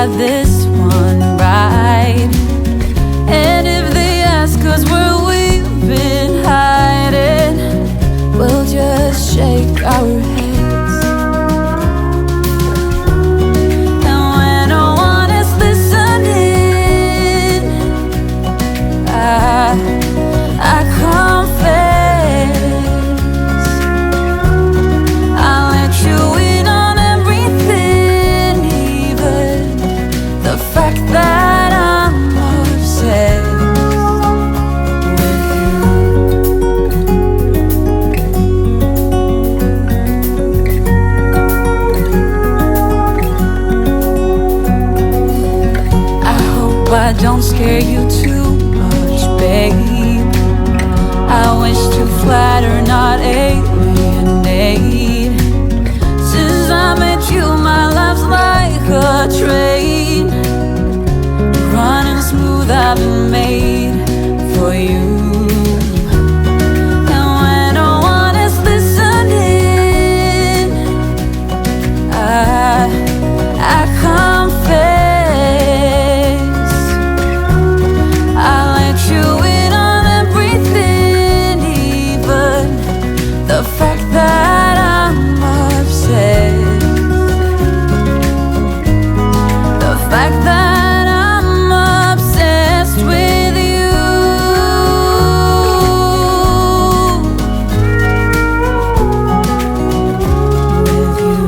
got this one right. And if they ask us where we've been hiding, we'll just shake our heads. And when no one is listening, I confess, I'll let you in on everything, even the fact that I'm obsessed with you. I hope I don't scare you too much, babe. I wish to flatter, not alienate. Since I met you, my life's like a train, running smooth, I've been made for you. And when no one is listening, I confess, I'll let you in on everything, even the fact that I'm obsessed. The fact that I'm obsessed with you. With you.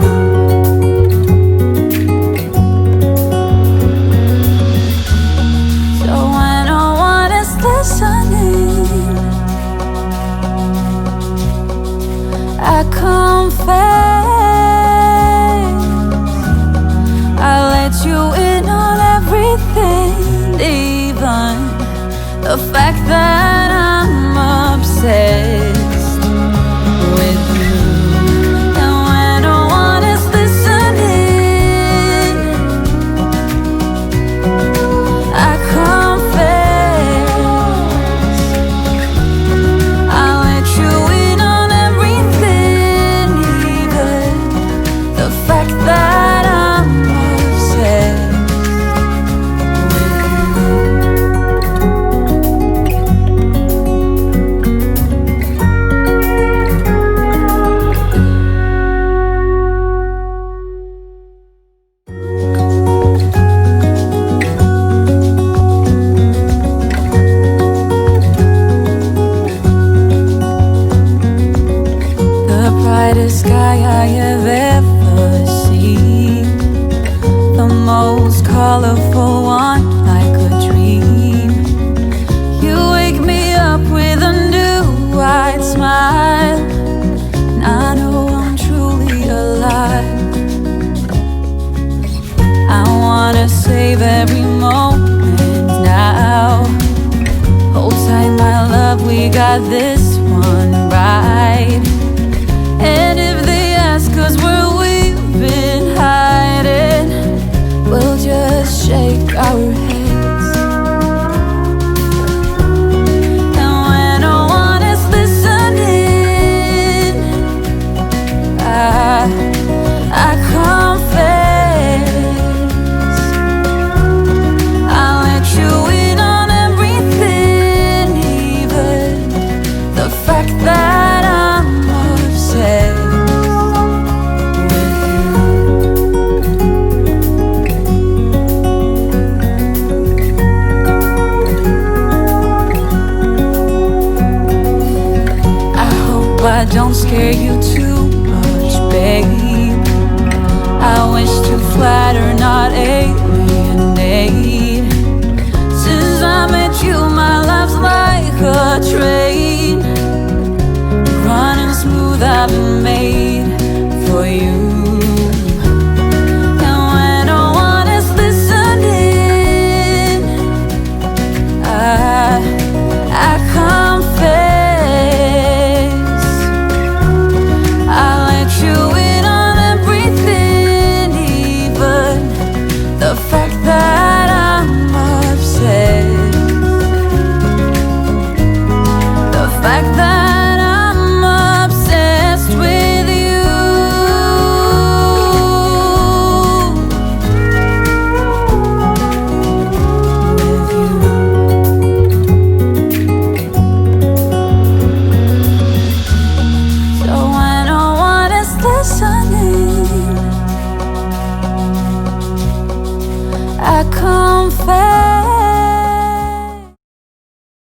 So when no one is listening, I confess, I let you in on everything, even the fact that I'm obsessed with you. And when no one is listening, I confess, I'll let you in on everything, even the fact that I'm obsessed with you. The brightest sky I have ever seen, the most colorful one like a dream. You wake me up with a new white smile, and I know I'm truly alive. I wanna save every moment now. Hold tight, my love, we got this one right. And if they ask us where we've been hiding, we'll just shake our heads. And when no one is listening, I confess, I'll let you in on everything, even the fact that I'm obsessed with you. I hope I don't scare you too much, babe. I confess